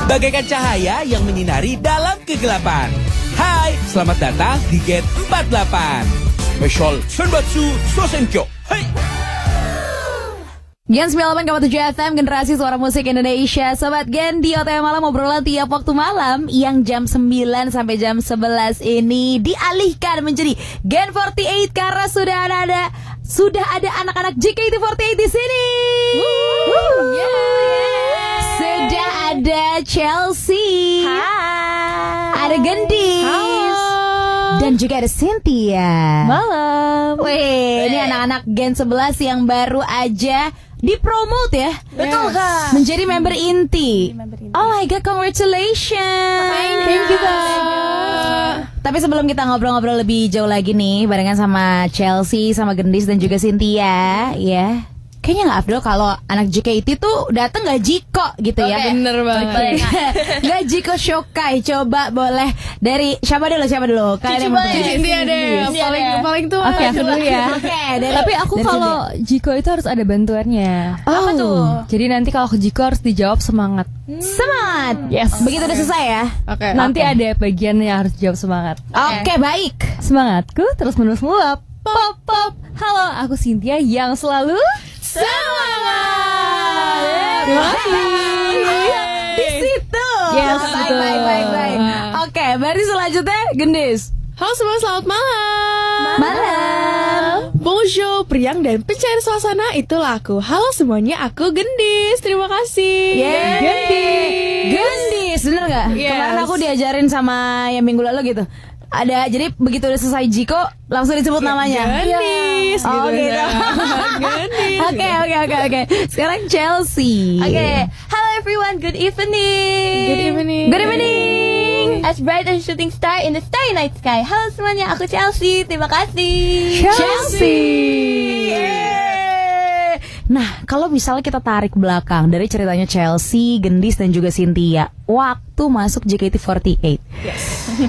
bagaikan cahaya yang menyinari dalam kegelapan. Hai, selamat datang di Gen 48. Special Senbatsu Sosenkyo. Hai. Gen 98,7 FM, generasi suara musik Indonesia. Sobat Gen, di OTM Malam obrolan tiap waktu malam yang jam 9 sampai jam 11 ini dialihkan menjadi Gen 48 karena sudah ada anak-anak JKT48 di sini. Sudah ada Chelsea. Hai. Ada Gendis. Dan juga ada Cynthia. Malam. Wih, ini anak-anak Gen 11 yang baru aja dipromote ya. Betul Kak. Menjadi member inti. Oh my god, congratulations. Thank you Kak. Tapi sebelum kita ngobrol-ngobrol lebih jauh lagi nih barengan sama Chelsea, sama Gendis dan juga Cynthia, ya. Kayaknya gak afdol kalau anak JKT tuh dateng gak jiko gitu ya. Bener banget. Gak jiko Shokai. Coba boleh dari siapa dulu? Kalian yang mau Cynthia deh. Paling tuh. Oke, aku dulu ya. Oke, Tapi aku kalau Jiko itu harus ada bantuannya. apa tuh? Jadi nanti kalau ke Jiko harus dijawab semangat. Semangat. Yes. Begitu udah selesai ya. Oke. Nanti ada bagian yang harus jawab semangat. Oke, baik. Semangatku terus menerus meluap. Pop pop. Halo, aku Cynthia yang selalu Semangat. Di situ. Yes, baik, betul. baik. Oke, berarti selanjutnya Gendis. Halo semua, selamat malam. Malam. Bonjour, priang dan pencair suasana, itulah aku. Halo semuanya, aku Gendis. Terima kasih. Gendis, bener gak? Yes. Kemarin aku diajarin sama yang minggu lalu gitu. Ada, jadi begitu udah selesai Jiko langsung disebut namanya. Gendis. Oh gitu. Gendis. Oke. Sekarang Chelsea. Hello everyone, good evening. Good evening. Good evening. As bright as shooting star in the starry night sky. Halo semuanya, aku Chelsea. Terima kasih. Chelsea. Nah, kalau misalnya kita tarik ke belakang dari ceritanya Chelsea, Gendis dan juga Cynthia waktu masuk JKT48.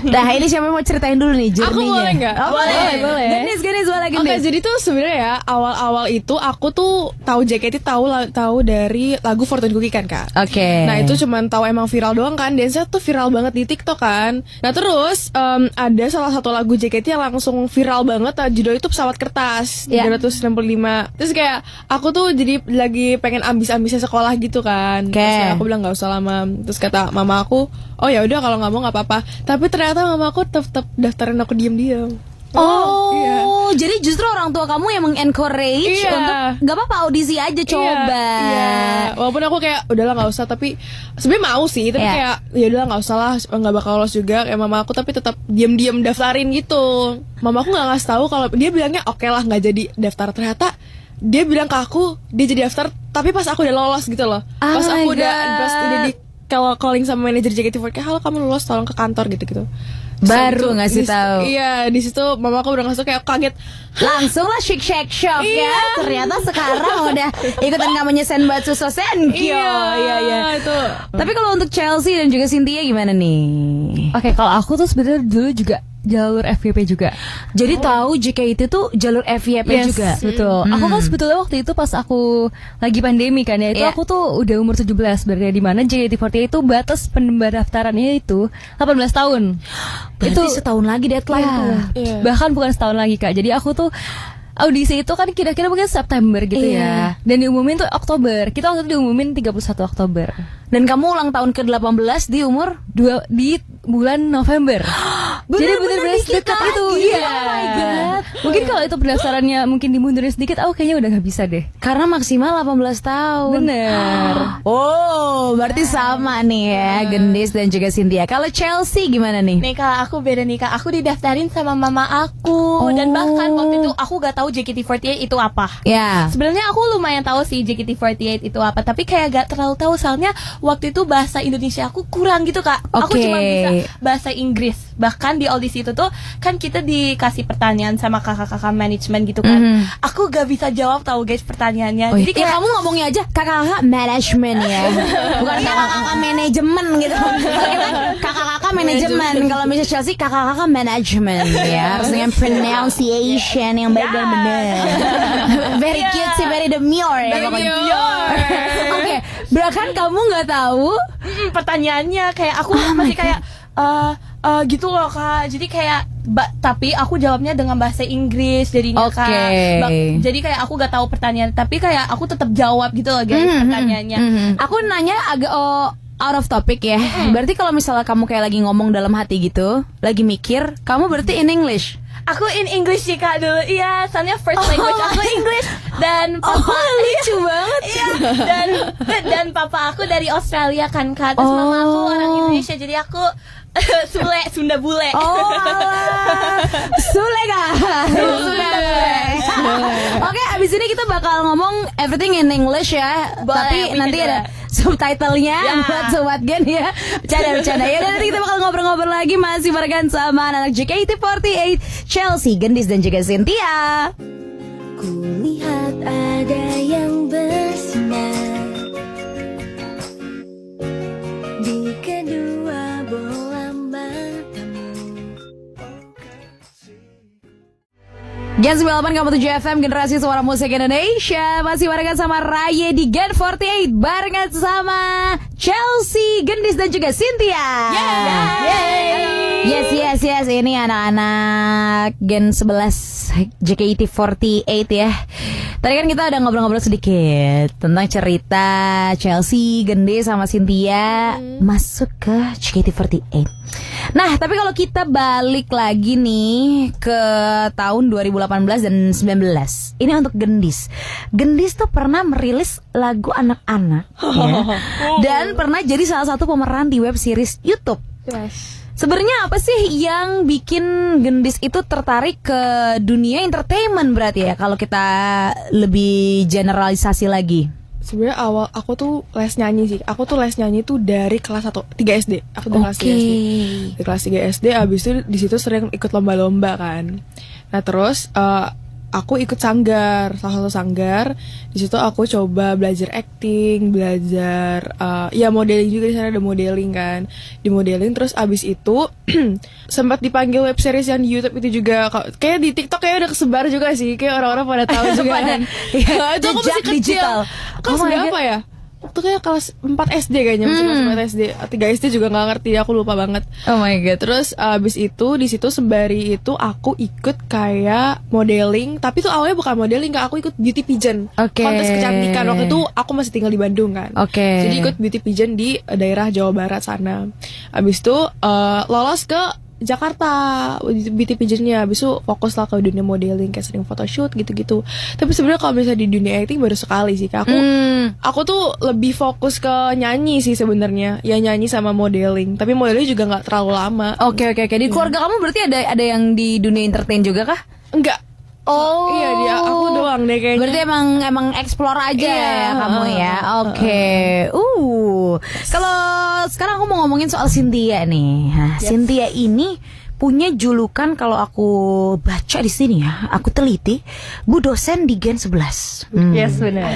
Nah, ini siapa yang mau ceritain dulu nih journey-nya? Aku boleh nggak? Oh, Boleh. Gendis boleh Oke, Gendis. jadi tuh sebenarnya ya awal-awal itu aku tuh tahu JKT tahu dari lagu Fortune Cookie kan Kak. Oke. Nah itu cuman tahu emang viral doang kan, dance tuh viral banget di TikTok kan. Nah terus ada salah satu lagu JKT yang langsung viral banget, judul itu Pesawat Kertas 365. Terus kayak aku tuh jadi lagi pengen ambis-ambisnya sekolah gitu kan. Oke. Terus kayak aku bilang nggak usah lama. Terus kata mama aku, oh ya udah kalau nggak mau nggak apa-apa. Tapi ternyata mama aku tetap daftarin aku diam-diam. Oh, iya. jadi justru orang tua kamu yang mengencourage Iya. untuk gak apa-apa audisi aja coba. Iya. Walaupun aku kayak udahlah nggak usah, tapi sebenarnya mau sih, tapi Iya. kayak ya udahlah nggak usah lah, nggak bakal lolos juga kayak mama aku, tapi tetap diam-diam daftarin gitu. Mama aku nggak ngasih tahu kalau dia bilangnya oke lah nggak jadi daftar, ternyata dia bilang ke aku dia jadi daftar, tapi pas aku udah lolos gitu loh. Oh Pas my aku udah God. di calling sama manajer JKT48, kayak halo kamu lulus tolong ke kantor gitu. Baru Terus ngasih tahu. Iya, di situ mama aku udah ngasih kayak aku kaget. Langsung lah shake shock Iya. ya. Ternyata sekarang udah ikutan namanya Senbatsu Sosenkyo. Iya. Itu. Tapi kalau untuk Chelsea dan juga Cynthia gimana nih? Oke, kalau aku tuh sebenarnya dulu juga jalur FYP juga. Jadi tahu JKT itu jalur FYP juga. Betul. Aku kan sebetulnya waktu itu pas aku lagi pandemi kan ya, itu Iya. aku tuh udah umur 17 berarti, di mana JKT48 itu batas pendaftarannya itu 18 tahun. Berarti setahun lagi deadline tuh. Iya. Bahkan bukan setahun lagi Kak. Jadi aku tuh audisi itu kan kira-kira mungkin September gitu Iya. ya. Dan diumumin tuh Oktober. Kita waktu itu diumumin 31 Oktober. Dan kamu ulang tahun ke-18 di umur Di bulan November. Jadi bener-bener dikit dekat itu. lagi. Iya. Oh my God. Mungkin kalau itu pendaftarannya mungkin dimundurin sedikit, aku kayaknya udah gak bisa deh. karena maksimal 18 tahun. Bener. Oh, berarti sama nih ya, Gendis dan juga Cynthia. Kalau Chelsea gimana nih? Nih Kak, aku beda nih Kak. Aku didaftarin sama mama aku. Dan bahkan waktu itu aku gak tahu JKT48 itu apa. Ya. Sebenarnya aku lumayan tahu sih JKT48 itu apa, tapi kayak gak terlalu tahu soalnya waktu itu bahasa Indonesia aku kurang gitu Kak. Aku Oke. cuma bisa bahasa Inggris. Bahkan di audisi itu tuh kan kita dikasih pertanyaan sama kakak-kakak manajemen gitu kan. Aku gak bisa jawab tahu guys pertanyaannya. Oh, Jadi ya kayak kamu ngomongnya aja kakak-kakak manajemen ya. Bukan kakak-kakak manajemen gitu. Kalau kita kakak-kakak manajemen. Kalau misalnya Chelsea kakak-kakak manajemen ya. Harus dengan pronunciation yang baik dan benar. Very cute sih, very demure ya. Very pokoknya. demure. Oke, Bahkan kamu nggak tahu. Pertanyaannya kayak aku masih kayak gitu loh Kak. Jadi kayak tapi aku jawabnya dengan bahasa Inggris jadinya Kak. Jadi kayak aku gak tahu pertanyaan, tapi kayak aku tetap jawab gitu loh guys pertanyaannya. Aku nanya agak out of topic ya. Berarti kalau misalnya kamu kayak lagi ngomong dalam hati gitu, lagi mikir, kamu berarti in English. Aku in English sih Kak dulu. Iya, soalnya first language aku English. Dan papa lucu banget. Iya. Dan papa aku dari Australia kan Kak. Terus mama aku orang Indonesia. Jadi aku Sunda bule. Oh alah. Sule Kak. Sunda bule. Oke, abis ini kita bakal ngomong everything in English ya. Boleh, tapi nanti ada subtitlenya buat Sobat Gen ya. Bercanda. Ya dan nanti kita bakal ngobrol-ngobrol lagi masih barengan sama anak JKT48, Chelsea, Gendis dan juga Cynthia. Kulihat ada yang bersinar di kedua bola matamu. Gen 98,7 FM, generasi suara musik Indonesia. Masih barengan sama Raye di Gen 48. Barengan sama Chelsea, Gendis dan juga Cynthia. Yes. Ini anak-anak Gen 11 JKT48 ya. Tadi kan kita udah ngobrol-ngobrol sedikit tentang cerita Chelsea, Gendis sama Cynthia masuk ke JKT48. Nah, tapi kalau kita balik lagi nih ke tahun 2018 dan 19. Ini untuk Gendis. Gendis tuh pernah merilis lagu anak-anak ya. Dan pernah jadi salah satu pemeran di web series YouTube. Sebenarnya apa sih yang bikin Gendis itu tertarik ke dunia entertainment berarti ya, kalau kita lebih generalisasi lagi? Sebenarnya awal aku tuh les nyanyi sih. Aku tuh les nyanyi tuh dari kelas 3 SD. Aku tuh kelas 3 SD. Di kelas 3 SD abis itu di situ sering ikut lomba-lomba kan. Nah, terus aku ikut sanggar, salah satu sanggar. Di situ aku coba belajar acting, belajar ya modeling juga. Di sana ada modeling kan. Di modeling terus abis itu sempat dipanggil web series yang di YouTube itu juga. Kayak di TikTok kayak udah kesebar juga sih. Kayak orang-orang pada tahu juga kan. Itu aku masih kecil. Digital. Kelas berapa ya? Waktu kayak kelas 4 SD kayaknya, masih kelas 4 SD. 3 SD juga gak ngerti, aku lupa banget. Oh my god. Terus abis itu di situ sembari itu aku ikut kayak modeling, tapi tuh awalnya bukan modeling Kak, aku ikut beauty pageant. Kontes kecantikan. Waktu itu aku masih tinggal di Bandung kan. Jadi ikut beauty pageant di daerah Jawa Barat sana. Abis itu lolos ke Jakarta beauty pageantnya. Abis itu fokus lah ke dunia modeling, kayak sering photoshoot gitu-gitu. Tapi sebenarnya kalau misalnya di dunia acting baru sekali sih Kak. Aku tuh lebih fokus ke nyanyi sih sebenarnya. Ya nyanyi sama modeling. Tapi modeling juga nggak terlalu lama. Oke. Di keluarga kamu berarti ada yang di dunia entertain juga kah? Enggak. Oh, iya dia, aku doang deh kayaknya. Berarti emang explore aja ya kamu ya. Oke. Kalau sekarang aku mau ngomongin soal Cynthia nih. Cynthia ini punya julukan, kalau aku baca di sini ya, aku teliti, Bu Dosen di Gen 11. Yes, benar.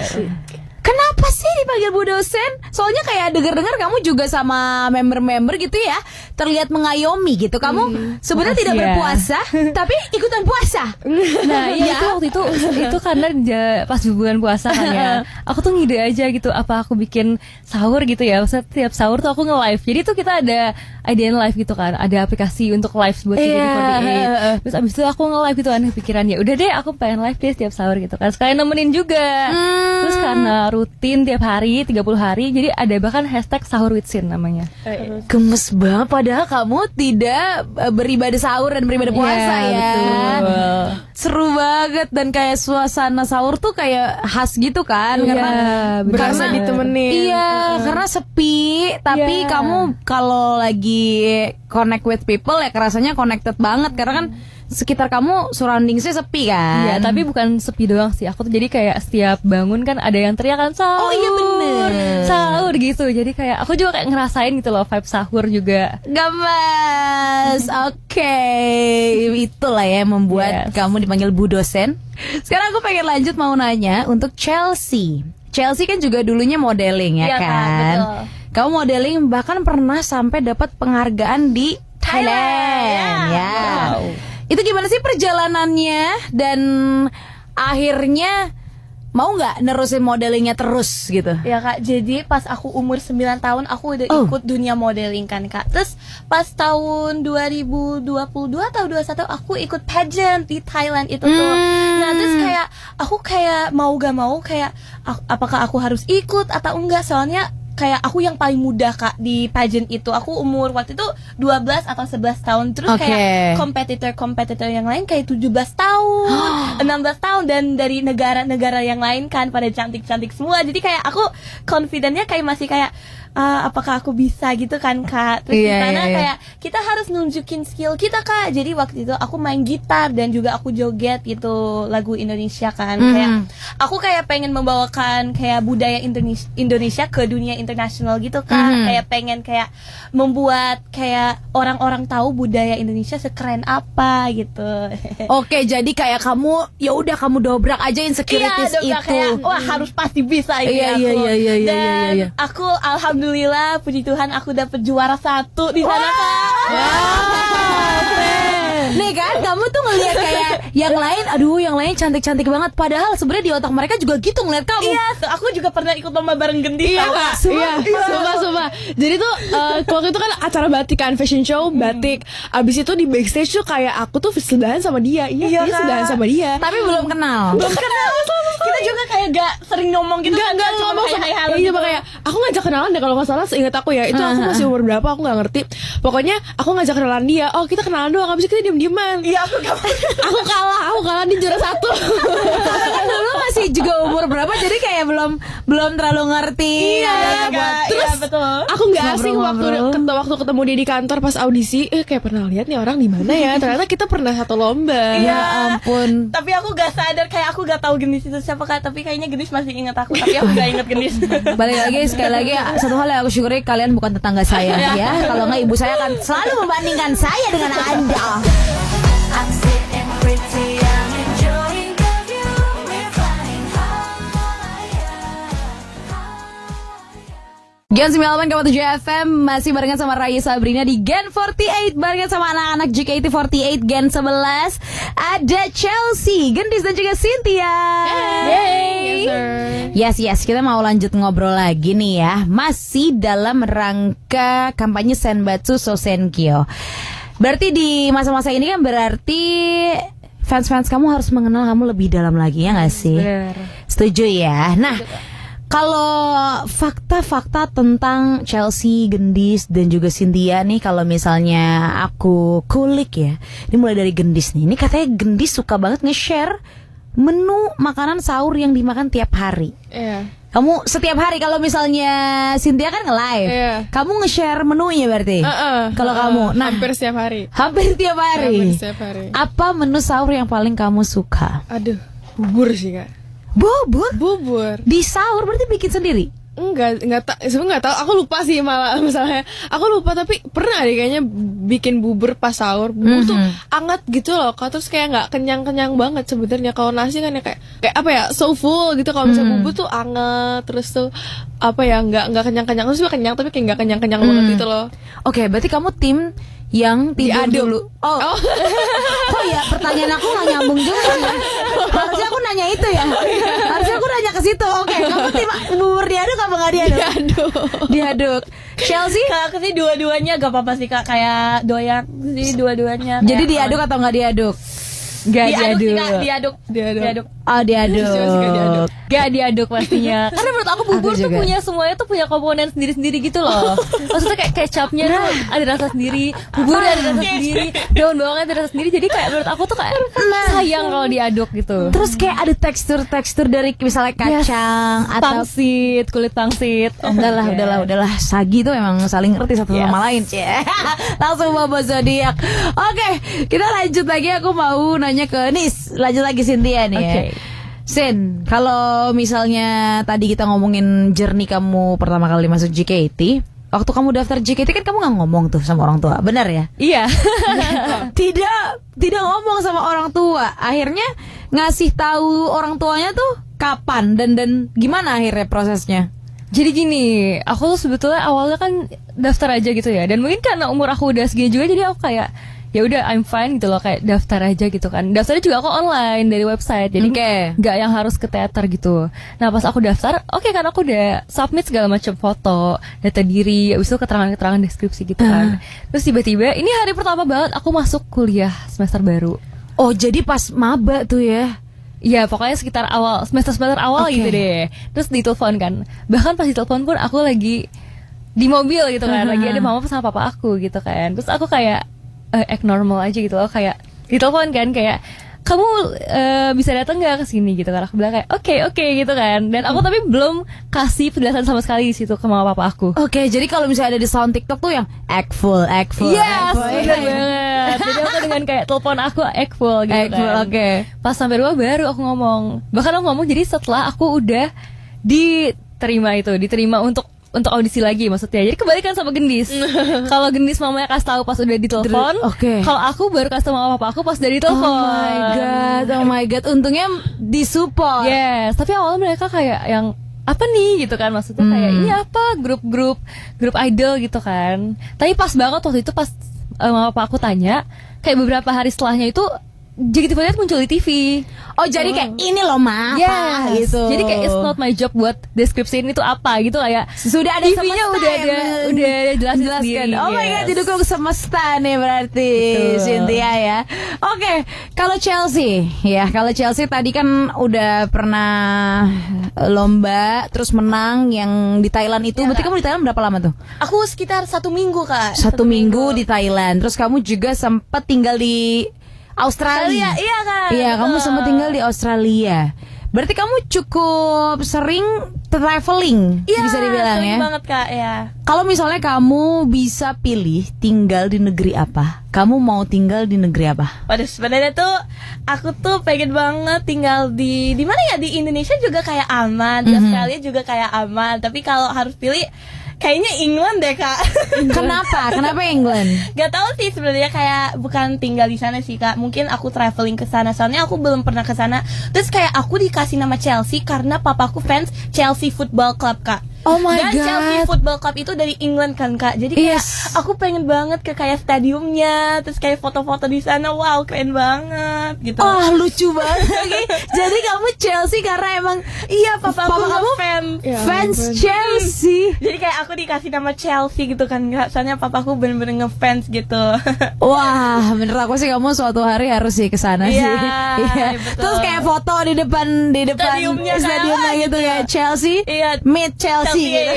Kenapa sih dipanggil Bu Dosen? Soalnya kayak dengar-dengar kamu juga sama member-member gitu ya, terlihat mengayomi gitu. Kamu sebenarnya tidak berpuasa, tapi ikutan puasa. Nah, iya itu waktu itu karena pas bulan puasa kan ya. Aku tuh ngide aja gitu, apa aku bikin sahur gitu ya. Maksudnya tiap sahur tuh aku nge-live. Jadi tuh kita ada IDN Live gitu kan, ada aplikasi untuk live buat JKT48. Terus abis itu aku nge-live gitu kan, pikiran ya udah deh aku pengen live deh setiap sahur gitu kan. Sekalian nemenin juga. Terus karena rutin tiap hari 30 hari, jadi ada bahkan hashtag sahur with Sin namanya. Gemes banget, padahal kamu tidak beribadah sahur dan beribadah puasa ya. Betul. Seru banget, dan kayak suasana sahur tuh kayak khas gitu kan, karena berasa ditemenin. Iya, karena sepi, tapi kamu kalau lagi connect with people ya rasanya connected banget, karena kan sekitar kamu surroundingsnya sepi kan. Iya, tapi bukan sepi doang sih. Aku tuh jadi kayak setiap bangun kan ada yang teriak kan sahur. Oh iya bener, sahur gitu. Jadi kayak aku juga kayak ngerasain gitu loh vibe sahur juga. Gamas. Oke. Itulah ya membuat kamu dipanggil Bu Dosen. Sekarang aku pengen lanjut mau nanya untuk Chelsea. Chelsea kan juga dulunya modeling ya kan? Betul. Kamu modeling bahkan pernah sampai dapat penghargaan di Thailand. Ya. Wow. Itu gimana sih perjalanannya, dan akhirnya mau nggak nerusin modelingnya terus gitu? Ya Kak, jadi pas aku umur 9 tahun aku udah ikut dunia modeling kan Kak. Terus pas tahun 2022 atau 2021 aku ikut pageant di Thailand itu tuh. Nah terus kayak aku kayak mau gak mau kayak apakah aku harus ikut atau enggak, soalnya kayak aku yang paling muda Kak di pageant itu. Aku umur waktu itu 12 atau 11 tahun. Terus kayak kompetitor yang lain kayak 17 tahun 16 tahun, dan dari negara-negara yang lain kan pada cantik-cantik semua. Jadi kayak aku confidentnya kayak masih kayak apakah aku bisa gitu kan Kak. Terus di sana kayak kita harus nunjukin skill kita Kak. Jadi waktu itu aku main gitar dan juga aku joget gitu lagu Indonesia kan. Kayak aku kayak pengen membawakan kayak budaya Indonesia ke dunia internasional gitu Kak. Kayak pengen kayak membuat kayak orang-orang tahu budaya Indonesia sekeren apa gitu. Oke, jadi kayak kamu ya udah kamu dobrak aja insecurities Iya, itu. kayak, wah harus pasti bisa ini aku. Dan aku alhamdulillah puji Tuhan aku dapet juara 1 di sana Kak. Nih kan kamu tuh ngelihat kayak yang lain cantik-cantik banget, padahal sebenarnya di otak mereka juga gitu ngeliat kamu. Iya, aku juga pernah ikut lomba bareng gendis. Iya Kak, sumpah. Jadi tuh waktu itu kan acara batik kan, fashion show batik. Abis itu di backstage tuh kayak aku tuh sebelahan sama dia. Iya sebelahan sama dia. Tapi belum kenal. Kita juga kayak gak sering ngomong gitu. Gak cuma ngomong hai halo iya gitu. kayak aku ngajak kenalan deh kalau nggak salah, seingat aku ya. Itu aku masih umur berapa aku nggak ngerti. Pokoknya aku ngajak kenalan dia. Oh kita kenalan doang, abis itu kita diem-dieman. Iya aku kalah di juara 1. Kan dulu masih juga umur berapa, jadi kayak belum terlalu ngerti. Terus betul. aku nggak asing waktu ketemu dia di kantor pas audisi. Kayak pernah lihat nih orang di mana ya? Ternyata kita pernah satu lomba. Ya ampun. Tapi aku gak sadar, kayak aku gak tahu gendis itu siapa Kak. Tapi kayaknya gendis masih ingat aku, tapi aku gak ingat gendis. Balik lagi sekali lagi, satu hal yang aku syukuri, kalian bukan tetangga saya ya. Kalau nggak ibu saya akan selalu membandingkan saya dengan Anda. I'm sitting pretty, I'm enjoying the view. We're flying higher. Gen 98,7 FM masih barengan sama Raya Sabrina di Gen 48, barengan sama anak-anak JKT48 Gen 11. Ada Chelsea, Gendis dan juga Cynthia. Yes, kita mau lanjut ngobrol lagi nih ya. Masih dalam rangka kampanye Senbatsu Sosenkyo. Berarti di masa-masa ini kan berarti fans-fans kamu harus mengenal kamu lebih dalam lagi, ya gak sih? Bener. Setuju ya. Nah, kalau fakta-fakta tentang Chelsea, Gendis, dan juga Cynthia nih, kalau misalnya aku kulik ya, ini mulai dari Gendis nih. Ini katanya Gendis suka banget nge-share menu makanan sahur yang dimakan tiap hari. Iya. Kamu setiap hari, kalau misalnya Cynthia kan nge-live, kamu nge-share menunya berarti. Kalau kamu, nah hampir setiap hari. Hampir tiap hari. Apa menu sahur yang paling kamu suka? Aduh, bubur sih Kak. Bubur? Di sahur berarti bikin sendiri? Sebenarnya nggak tahu. Aku lupa sih malah masalahnya. Aku lupa, tapi pernah deh kayaknya bikin bubur pas sahur. Bubur tuh anget gitu loh Kak. Terus kayak nggak kenyang banget sebenarnya. Kalau nasi kan ya kayak apa ya, so full gitu. Kalau misalnya bubur tuh anget, terus tuh apa ya, nggak kenyang. Terus juga kenyang tapi kayak nggak kenyang banget gitu loh. Oke, berarti kamu tim yang tidur Diaduk dulu. Oh ya, pertanyaan aku nggak nyambung juga ya. Harusnya aku nanya itu ya. Harusnya aku nanya ke situ. Oke, kamu tim bubur diaduk apa nggak diaduk? Diaduk. Chelsea? Kalau aku sih dua-duanya gak apa-apa sih Kak. Kayak doyan sih dua-duanya. Jadi diaduk atau nggak diaduk? Diaduk. Oh, diaduk. Gak diaduk pastinya. Karena menurut aku bubur tuh punya semuanya tuh punya komponen sendiri-sendiri gitu loh. Maksudnya kayak kecapnya tuh ada rasa sendiri, bubur ada rasa sendiri, daun bawangnya ada rasa sendiri. Jadi kayak menurut aku tuh kayak sayang kalau diaduk gitu. Terus kayak ada tekstur dari misalnya kacang atau kulit pangsit. Udahlah. Sagi tuh emang saling ngerti satu sama lain. Langsung bawa zodiak. Oke, kita lanjut lagi. Aku mau nanya ke Nis. Lanjut lagi Cynthia nih ya. Sin, kalau misalnya tadi kita ngomongin journey kamu pertama kali masuk JKT, waktu kamu daftar JKT kan kamu nggak ngomong tuh sama orang tua, benar ya? Iya. Tidak ngomong sama orang tua. Akhirnya ngasih tahu orang tuanya tuh kapan dan gimana akhirnya prosesnya? Jadi gini, aku tuh sebetulnya awalnya kan daftar aja gitu ya. Dan mungkin karena umur aku udah segini juga, jadi aku kayak ya udah I'm fine gitu loh, kayak daftar aja gitu kan. Daftarnya juga aku online dari website, jadi nggak yang harus ke teater gitu. Nah pas aku daftar, oke kan aku udah submit segala macam foto, data diri, abis itu keterangan-keterangan deskripsi gitu kan. Terus tiba-tiba ini hari pertama banget aku masuk kuliah semester baru. Oh jadi pas maba tuh ya? Iya pokoknya sekitar awal semester awal gitu deh. Terus ditelepon kan, bahkan pas ditelepon pun aku lagi di mobil gitu kan, lagi ada mama sama papa aku gitu kan. Terus aku kayak act normal aja gitu loh, kayak ditelepon kan kayak kamu bisa datang nggak ke sini gitu kan. Aku bilang kayak oke gitu kan. Dan aku tapi belum kasih penjelasan sama sekali di situ ke mama papa aku. Oke, jadi kalau misalnya ada di sound TikTok tuh yang act full. Yes, bener banget. Jadi aku dengan kayak telepon aku act full gitu Act full, kan. oke. Pas sampai rumah baru aku ngomong. Bahkan aku ngomong jadi setelah aku udah diterima untuk audisi lagi maksudnya. Jadi kebalikan sama Gendis. Kalau Gendis mamanya kasih tahu pas udah ditelepon. Kalau aku baru kasih tahu sama papa aku pas udah ditelepon. Oh my god, untungnya disupport. Yes, tapi awalnya mereka kayak yang apa nih gitu kan, maksudnya kayak ini apa grup idol gitu kan. Tapi pas banget waktu itu pas mama papa aku tanya, kayak beberapa hari setelahnya itu JKT48 muncul di TV. Oh jadi kayak ini loh ma, apa Yes. gitu. Jadi kayak it's not my job buat deskripsiin itu apa gitu, kayak sudah ada TV-nya semesta udah jelaskan. Oh my god, didukung semesta nih berarti Cynthia ya. Oke, kalau Chelsea ya, kalau Chelsea tadi kan udah pernah lomba terus menang yang di Thailand itu. Berarti kamu di Thailand berapa lama tuh? Aku sekitar 1 minggu kak. Satu minggu di Thailand. Terus kamu juga sempat tinggal di Australia. Iya kan. Iya, kamu sempat tinggal di Australia. Berarti kamu cukup sering traveling, Iya, bisa dibilang sering ya. banget kak ya. Kalau misalnya kamu bisa pilih tinggal di negeri apa, kamu mau tinggal di negeri apa? Waduh, sebenarnya tuh aku tuh pengen banget tinggal di mana ya, di Indonesia juga kayak aman, di Australia juga kayak aman. Tapi kalau harus pilih, kayaknya England deh kak. Kenapa? Kenapa England? Gak tahu sih sebenarnya, kayak bukan tinggal di sana sih kak. Mungkin aku traveling ke sana, soalnya aku belum pernah ke sana. Terus kayak aku dikasih nama Chelsea karena papaku fans Chelsea Football Club kak. Oh my Dan god. Chelsea Football Club itu dari England kan kak. Jadi kayak aku pengen banget ke kayak stadiumnya, terus kayak foto-foto di sana. Wow, keren banget gitu. Oh lucu banget. Oke. Jadi kamu Chelsea karena emang Iya, papa kamu fans Chelsea. Jadi kayak aku dikasih nama Chelsea gitu kan kak. Soalnya papaku bener-bener ngefans gitu. Wah, menurut aku sih kamu suatu hari harus sih ke sana sih. Iya, betul. Terus kayak foto di depan Stadiumnya gitu ya, Chelsea. Iya. Meet Chelsea gitu.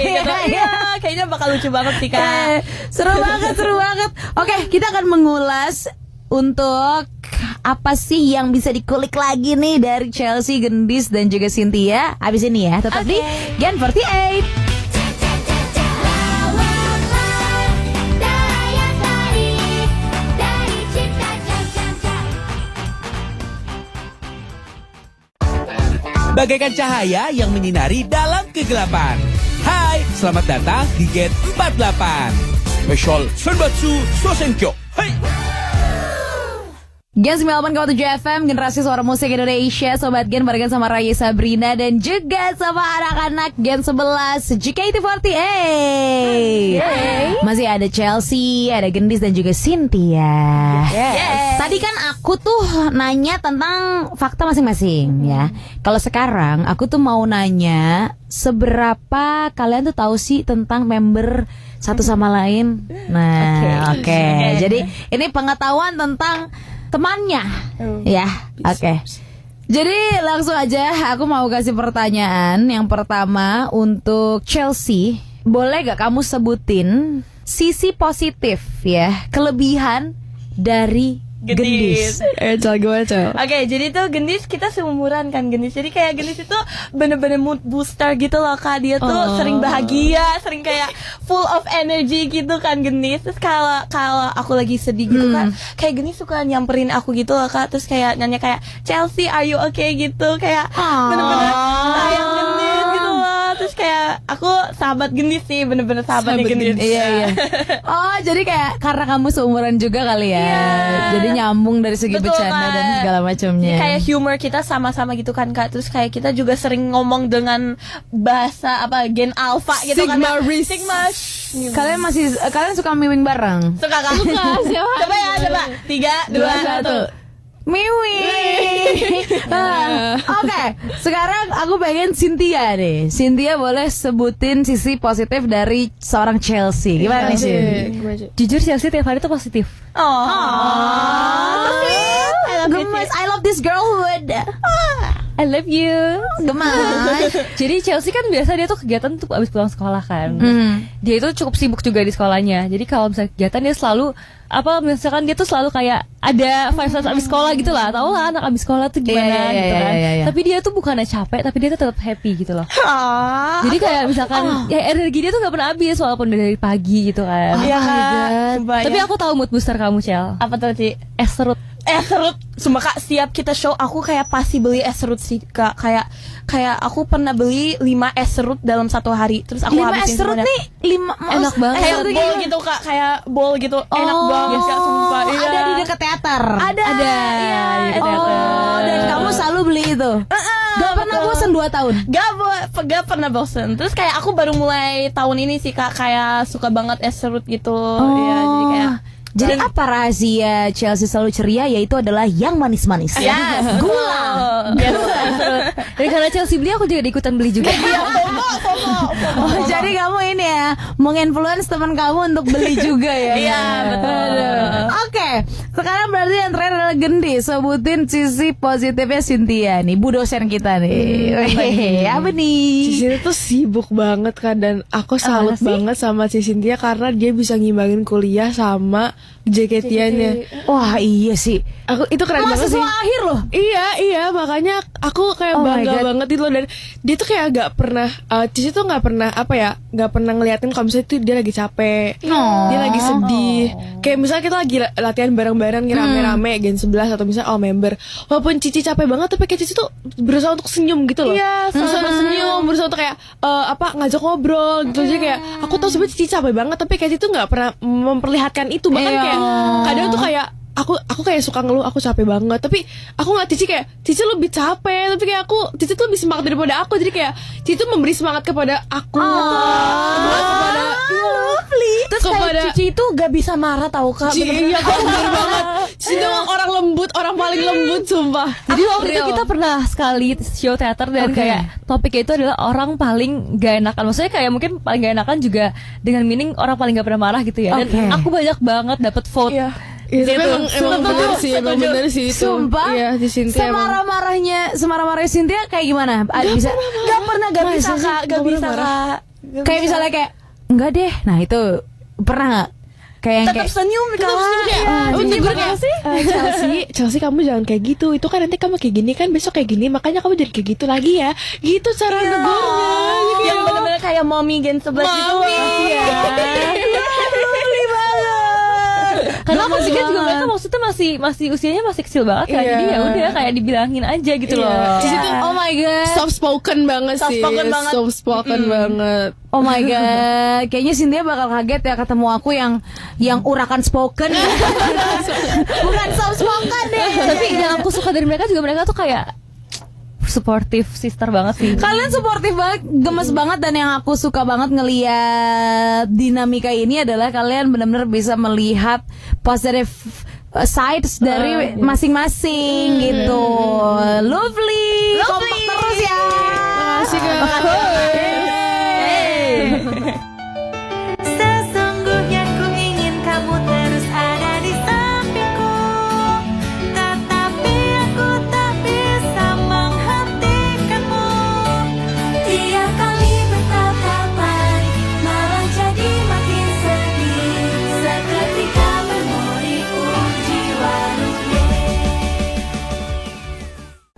Iya, kayaknya bakal lucu banget sih kak. Seru banget. Oke, kita akan mengulas untuk apa sih yang bisa dikulik lagi nih dari Chelsea, Gendis dan juga Cynthia. Abis ini ya, tetap di Gen 48. Daya tarik dari cinta jam-jam. Bagaikan cahaya yang menyinari dalam kegelapan. Hai, selamat datang di Gen 48. Special Senbatsu Sosenkyo. Hai. Gen 98,7 FM, generasi suara musik Indonesia. Sobat Gen barengan sama Raya Sabrina dan juga sama anak-anak Gen 11 JKT48. Masih ada Chelsea, ada Gendis dan juga Cynthia. Tadi kan aku tuh nanya tentang fakta masing-masing ya. Kalau sekarang aku tuh mau nanya, seberapa kalian tuh tahu sih tentang member satu sama lain? Nah, oke. Jadi ini pengetahuan tentang temannya, ya, oke. Jadi langsung aja aku mau kasih pertanyaan. Yang pertama untuk Chelsea, boleh gak kamu sebutin sisi positif ya, kelebihan dari Gendis? Oke, jadi tuh Gendis kita seumuran kan Gendis. Jadi kayak Gendis itu bener-bener mood booster gitu loh kak. Dia tuh sering bahagia, sering kayak full of energy gitu kan Gendis. Terus kalau aku lagi sedih gitu kan, kayak Gendis suka nyamperin aku gitu loh kak. Terus kayak nanya kayak Chelsea, are you okay gitu. Kayak bener-bener sayang Gendis gitu loh. Terus kayak kayak aku sahabat gendis sih, bener-bener sahabatnya gendis. Iya. Oh, jadi kayak karena kamu seumuran juga kali ya. Iya. Jadi nyambung dari segi Betul, bercanda Kak. dan segala macamnya. Jadi kayak humor kita sama-sama gitu kan Kak. Terus kayak kita juga sering ngomong dengan bahasa apa gen alpha gitu kan. Sigma Kak. Risk. Sigma. kalian suka miwing bareng? Suka kan? Coba ya, coba. 3, 2, 1. Miwi. Oke, sekarang aku pengen Cynthia nih. Cynthia boleh sebutin sisi positif dari seorang Chelsea. Gimana nih sih? Jujur Chelsea tiap hari tuh positif. Oh. Gemes, I love this girlhood. I love you. Gemes. Jadi Chelsea kan biasa dia tuh kegiatan tuh abis pulang sekolah kan. Dia itu cukup sibuk juga di sekolahnya. Jadi kalau misalnya kegiatan dia selalu misalkan dia tuh selalu kayak ada 5 stars abis sekolah gitu lah. Tau lah anak abis sekolah tuh gimana Iya, gitu kan. iya. Tapi dia tuh bukannya capek, tapi dia tuh tetap happy gitu loh. Jadi kayak misalkan ya energi dia tuh gak pernah habis walaupun dari pagi gitu kan. Iya Kak. Tapi aku tahu mood booster kamu, Cel. apa tuh Ci? Es serut. Serut. Sumpah Kak, siap kita show aku kayak pasti beli es serut sih Kak. Kayak aku pernah beli 5 es serut dalam 1 hari. Terus aku 5 habisin es serut semuanya. nih, 5 Enak banget. Kayak bowl gitu Kak, kayak bowl gitu. Enak banget Kak, sumpah. Iya. Ada di dekat teater. Ada. Iya. di teater. Oh, dan kamu selalu beli itu. Gak pernah bosan 2 tahun. Gak pernah bosen. Terus kayak aku baru mulai tahun ini sih Kak, kayak suka banget es serut gitu. Iya, jadi kayak Jadi apa rahasia Chelsea selalu ceria? Yaitu adalah yang manis-manis. Yes, Gula. Dan karena Chelsea beli aku juga ikutan beli juga. Oh, jadi kamu ini ya menginfluence teman kamu untuk beli juga ya? Iya, betul. Aduh. Oke, sekarang berarti yang terakhir adalah Gendi. Sebutin sisi positifnya Cynthia nih, bu dosen kita nih. Apa nih? Cynthia tuh sibuk banget kan, dan aku salut banget sama Cynthia karena dia bisa ngimbangin kuliah sama JKT-nya. Wah iya sih. Aku itu keren banget sih. Mahasiswa akhir loh. Iya, makanya aku kayak Oh my bangga God. banget itu loh. Dan dia tuh kayak gak pernah Cici tuh gak pernah gak pernah ngeliatin kalau misalnya tuh dia lagi capek, dia lagi sedih. Kayak misalnya kita lagi latihan bareng-bareng rame-rame Gen 11 atau misalnya member, walaupun Cici capek banget tapi kayak Cici tuh berusaha untuk senyum gitu loh. Iya, berusaha untuk senyum, berusaha untuk kayak ngajak ngobrol gitu. Jadi kayak aku tahu sebenarnya Cici capek banget tapi kayak Cici tuh gak pernah memperlihatkan itu. Bahkan kayak kadang tuh kayak aku kayak suka ngeluh aku capek banget, tapi aku ngeliat Cici kayak Cici lebih capek, tapi kayak Cici tuh lebih semangat daripada aku. Jadi kayak Cici tuh memberi semangat kepada aku, kepada Terus kayak Cici itu gak bisa marah tau Kak. Iya, bener banget. Cici tuh orang lembut, orang paling lembut sumpah. Jadi waktu itu kita pernah sekali show teater dan kayak topiknya itu adalah orang paling gak enakan. Maksudnya kayak mungkin paling gak enakan juga dengan meaning orang paling gak pernah marah gitu ya. Dan aku banyak banget dapat vote. Iya, tapi emang bener sih, emang bener sih itu. Sumpah. Iya, di Cynthia emang. Semarah-marahnya Cynthia kayak gimana? Bisa Gak pernah, gak bisa Kak. Gak bisa Kak. kayak misalnya kayak enggak deh. Nah, itu pernah enggak? Kayak yang Tetap kayak senyum Kak. Negur kayak Chelsea kamu jangan kayak gitu. Itu kan nanti kamu kayak gini kan, besok kayak gini, makanya kamu jadi kayak gitu lagi ya. Gitu cara negurnya. Yang bener-bener kayak mommy Gen 11 gitu. Iya. Karena aku pikir juga mereka maksudnya masih usianya masih kecil banget kan. Jadi ya udah kayak dibilangin aja gitu loh. Cici tuh oh my god. soft spoken banget sih. Soft spoken banget. Oh my god, kayaknya Cynthia bakal kaget ya ketemu aku yang urakan spoken. Bukan soft spoken deh. Tapi yang aku suka dari mereka juga, mereka tuh kayak supportive sister banget sih. Kalian suportif banget, gemes banget, dan yang aku suka banget ngeliat dinamika ini adalah kalian benar-benar bisa melihat positive sides dari masing-masing gitu. Lovely. Kompak terus ya. Makasih Kak. Sesungguhnya ku ingin kamu terus ada di sampingku, tetapi aku tak bisa menghentikanmu. Tiap kali bertatapan malah jadi makin sedih, seketika memori jiwa ruye.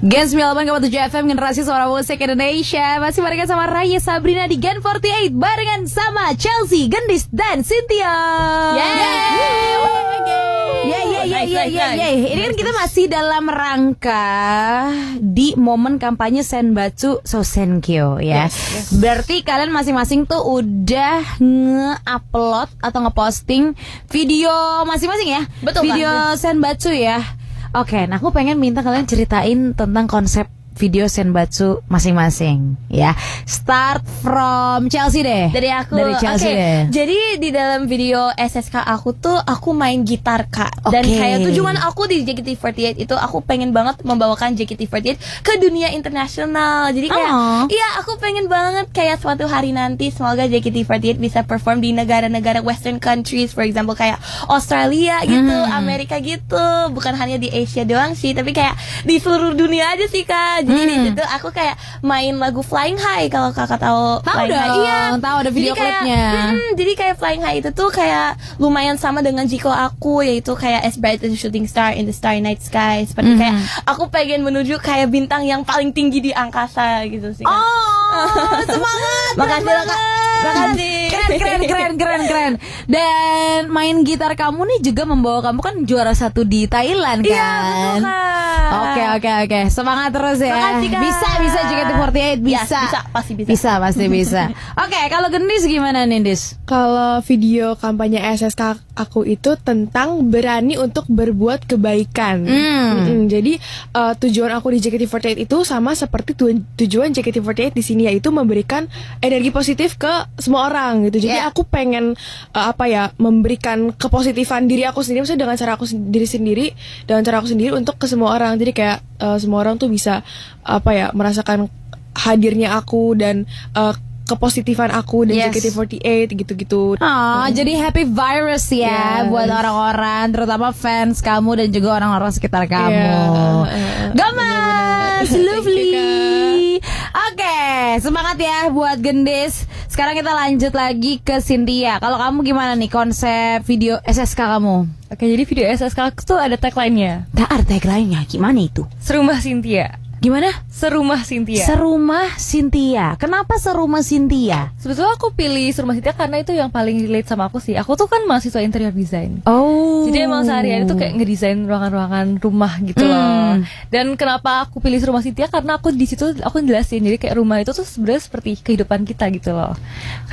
Gen 98,7 FM, generasi suara musik Indonesia. Masih barengan sama Raya Sabrina di Gen 48, barengan sama Chelsea, Gendis, dan Cynthia. Ini kan kita masih dalam rangka di momen kampanye Senbatsu Sosenkyo ya. Berarti kalian masing-masing tuh udah nge-upload atau nge-posting video masing-masing ya. Betul, video Senbatsu ya. Oke, nah aku pengen minta kalian ceritain tentang konsep video Senbatsu masing-masing ya. Start from Chelsea deh. Dari aku. Dari Chelsea Oke. deh. Jadi di dalam video SSK aku tuh aku main gitar Kak. Dan Oke. kayak tujuan aku di JKT48 itu aku pengen banget membawakan JKT48 ke dunia internasional. Jadi kayak iya aku pengen banget kayak suatu hari nanti semoga JKT48 bisa perform di negara-negara western countries, for example kayak Australia gitu, Amerika gitu. Bukan hanya di Asia doang sih, tapi kayak di seluruh dunia aja sih Kak. Jadi di situ aku kayak main lagu Flying High, kalau kakak tahu Flying dong, High. Iya, tahu ada video Jadi kayak, klipnya. jadi kayak Flying High itu tuh kayak lumayan sama dengan Jiko aku, yaitu kayak as bright as a shooting star in the starry night sky. Seperti kayak aku pengen menuju kayak bintang yang paling tinggi di angkasa gitu sih. Semangat. Makasih lah Kak. Makasih. Keren. Dan main gitar kamu nih juga membawa kamu kan juara 1 di Thailand kan? Iya, betul Kak. Oke. Semangat terus ya. Makasih, Kak. Bisa JKT48 Iya, bisa. pasti bisa. Oke, kalau Gendis gimana nih, Dis? Kalau video kampanye SSK aku itu tentang berani untuk berbuat kebaikan. Jadi tujuan aku di JKT48 itu sama seperti tujuan JKT48 di sini, yaitu memberikan energi positif ke semua orang gitu. Jadi aku pengen memberikan kepositifan diri aku sendiri, maksudnya dengan cara aku sendiri untuk ke semua orang. Jadi kayak semua orang tuh bisa merasakan hadirnya aku dan kepositifan aku dan JKT48 gitu-gitu. Jadi happy virus ya buat orang-orang, terutama fans kamu dan juga orang-orang sekitar kamu. Gamas, lovely. Oke, semangat ya buat Gendis. Sekarang kita lanjut lagi ke Cynthia. Kalau kamu gimana nih konsep video SSK kamu? Oke, jadi video SSK aku tuh ada tagline-nya. Ada tagline-nya, gimana itu? Serumah Cynthia. Gimana? Serumah Cynthia. Serumah Cynthia. Kenapa Serumah Cynthia? Sebetulnya aku pilih Serumah Cynthia karena itu yang paling relate sama aku sih. Aku tuh kan mahasiswa interior design. Jadi emang sehari-hari tuh kayak ngedesain ruangan-ruangan rumah gitu loh. Dan kenapa aku pilih Serumah Cynthia? Karena aku di situ aku jelasin. Jadi kayak rumah itu tuh sebenarnya seperti kehidupan kita gitu loh.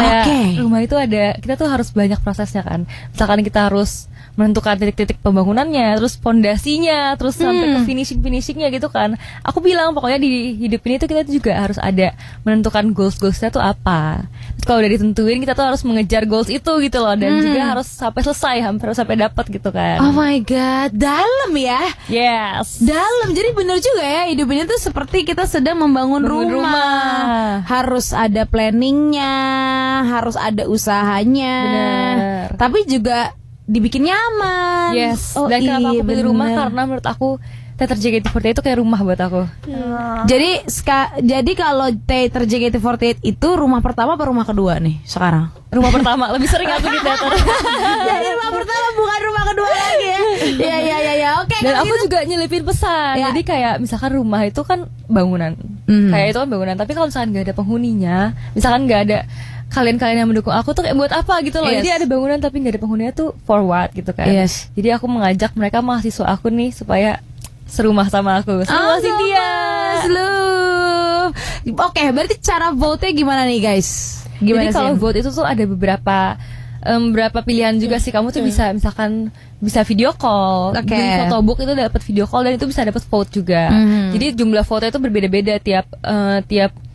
Kayak rumah itu ada, kita tuh harus banyak prosesnya kan. Misalkan kita harus menentukan titik-titik pembangunannya, terus pondasinya, terus sampai ke finishingnya gitu kan. Aku bilang pokoknya di hidup ini tuh kita tuh juga harus ada menentukan goalsnya tuh apa. Terus kalau udah ditentuin kita tuh harus mengejar goals itu gitu loh, dan juga harus sampai selesai, hampir sampai dapat gitu kan. Oh my god, dalam ya? Yes. Dalam, jadi bener juga ya, hidup ini tuh seperti kita sedang membangun rumah. Harus ada planningnya, harus ada usahanya. Bener. Tapi juga dibikin nyaman. Yes. Dan kenapa aku pilih rumah? Karena menurut aku teater JKT48 itu kayak rumah buat aku. Jadi kalau teater JKT48 itu rumah pertama apa rumah kedua nih sekarang? Rumah pertama, lebih sering aku di teater. Jadi rumah pertama bukan rumah kedua lagi ya. Iya. Oke. Dan aku juga nyelipin pesan. Ya. Jadi kayak misalkan rumah itu kan bangunan. Kayak itu kan bangunan, tapi kalau misalkan gak ada penghuninya, misalkan gak ada kalian yang mendukung aku tuh kayak buat apa gitu loh. Jadi ada bangunan tapi gak ada penghuninya tuh for what gitu kan. Jadi aku mengajak mereka mahasiswa aku nih supaya serumah sama aku. Serumah Cynthia. Oke, berarti cara vote-nya gimana nih guys? Gimana Jadi kalau vote itu tuh ada beberapa pilihan juga sih. Kamu tuh bisa misalkan bisa video call, di photobook itu dapat video call dan itu bisa dapat vote juga. Jadi jumlah vote itu berbeda-beda tiap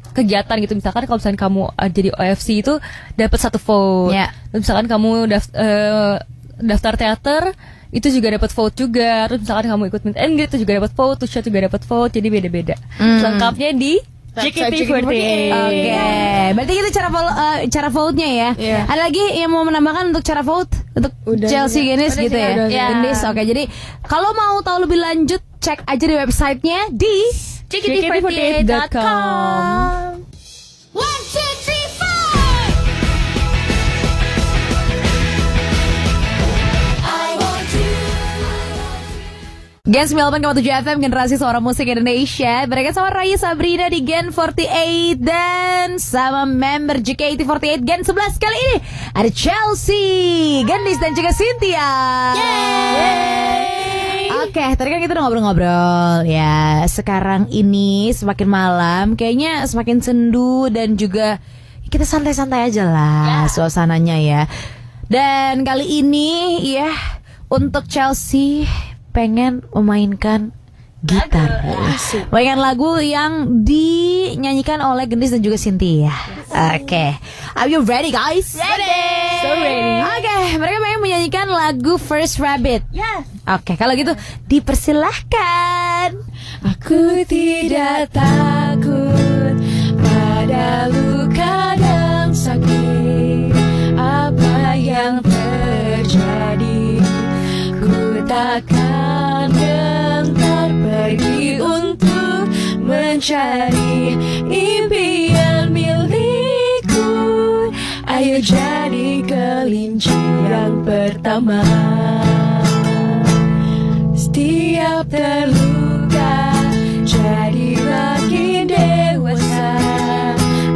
kegiatan gitu. Misalkan kalau misalkan kamu jadi OFC itu dapat 1 vote. Terus misalkan kamu daftar teater itu juga dapat vote juga. Terus misalkan kamu ikut meet and greet itu juga dapat vote, show juga dapat vote. Jadi beda-beda. Lengkapnya di JKT48. Oke. Berarti itu cara vote-nya ya. Ada lagi yang mau menambahkan untuk cara vote untuk Chelsea Gendis gitu ya. Gendis. Oke. Jadi kalau mau tahu lebih lanjut cek aja di websitenya di JKT48.com. 1, 2, 3, 4. I want you. Gen 98,7 FM, generasi suara musik Indonesia. Mereka sama Raya Sabrina di Gen 48 dan sama member JKT48 Gen 11. Kali ini ada Chelsea, Gendis dan juga Cynthia. Oke, tadi kan kita udah ngobrol-ngobrol ya. Sekarang ini semakin malam, kayaknya semakin sendu dan juga kita santai-santai aja lah suasananya ya. Dan kali ini ya untuk Chelsea pengen memainkan gitar, mainkan lagu yang dinyanyikan oleh Gendis dan juga Cynthia. Oke, are you ready guys? Ready. So ready. Oke, mereka pengen menyanyikan lagu First Rabbit. Yes. Oke, kalau gitu dipersilahkan. Aku tidak takut pada luka dan sakit. Apa yang terjadi, ku takkan gentar pergi untuk mencari impian milikku. Ayo jadi kelinci yang pertama. Setiap terluka jadi makin dewasa.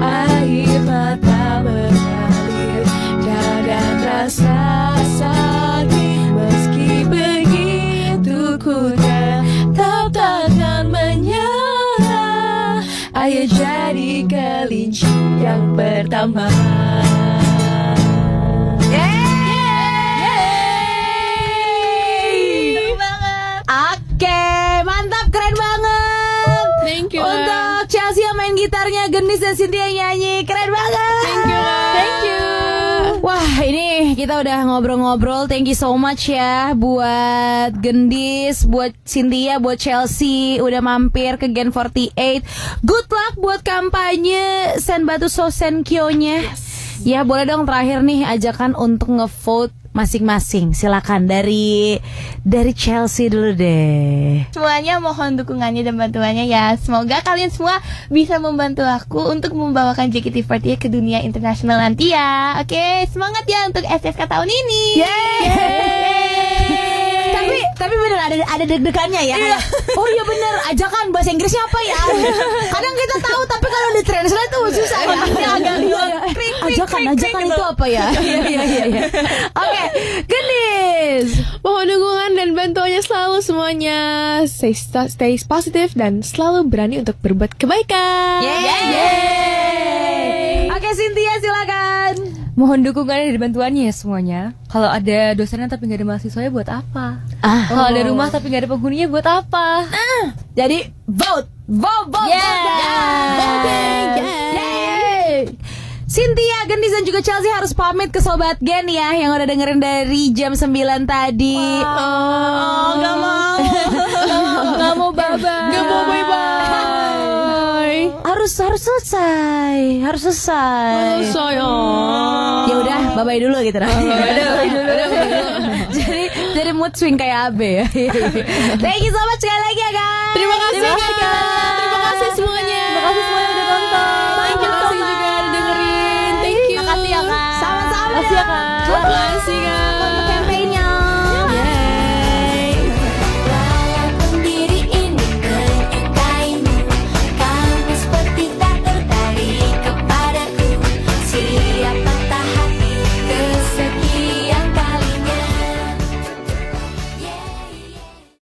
Air mata mengalir, dada terasa sakit. Meski begitu ku tetap takkan menyerah. Ayo jadi kelinci yang pertama. Oke, mantap, keren banget. Thank you. Untuk Chelsea yang main gitarnya, Gendis dan Cynthia yang nyanyi, keren banget. Thank you. Thank you. Wah, ini kita udah ngobrol-ngobrol. Thank you so much ya buat Gendis, buat Cynthia, buat Chelsea udah mampir ke Gen 48. Good luck buat kampanye Senbatu Sosenkyo-nya. Ya, boleh dong terakhir nih ajakan untuk ngevote masing-masing. Silakan dari Chelsea dulu deh. Semuanya mohon dukungannya dan bantuannya ya. Semoga kalian semua bisa membantu aku untuk membawakan JKT48 ke dunia internasional nanti ya. Oke, semangat ya untuk SSK tahun ini. Tapi bener ada deg-degannya ya. Oh iya bener, ajakan bahasa Inggrisnya apa ya? Kadang kita tahu tapi kalau di translate tuh susah ya. Ajakan itu apa ya? Iya. Oke, Gendis. Mohon dukungan dan bantuannya selalu semuanya. Stay positif dan selalu berani untuk berbuat kebaikan. Oke, Cynthia silakan. Mohon dukungannya dan bantuannya ya semuanya. Kalau ada dosennya tapi nggak ada mahasiswanya buat apa? Kalau ada rumah tapi nggak ada penghuninya buat apa? Jadi vote. Cynthia, Gendis dan juga Chelsea harus pamit ke Sobat Gen ya, yang udah dengerin dari jam 9 tadi. Gak mau. Gak mau bye-bye. Harus selesai. Ya udah, bye-bye dulu gitu. Jadi mood swing kayak Abe ya. Thank you so much sekali lagi ya guys. Terima kasih semuanya. Terima kasih semuanya udah nonton. Terima kasih juga udah dengerin. Thank you. Makasih ya kak. Sama-sama. Makasih ya kak. Terima kasih kak.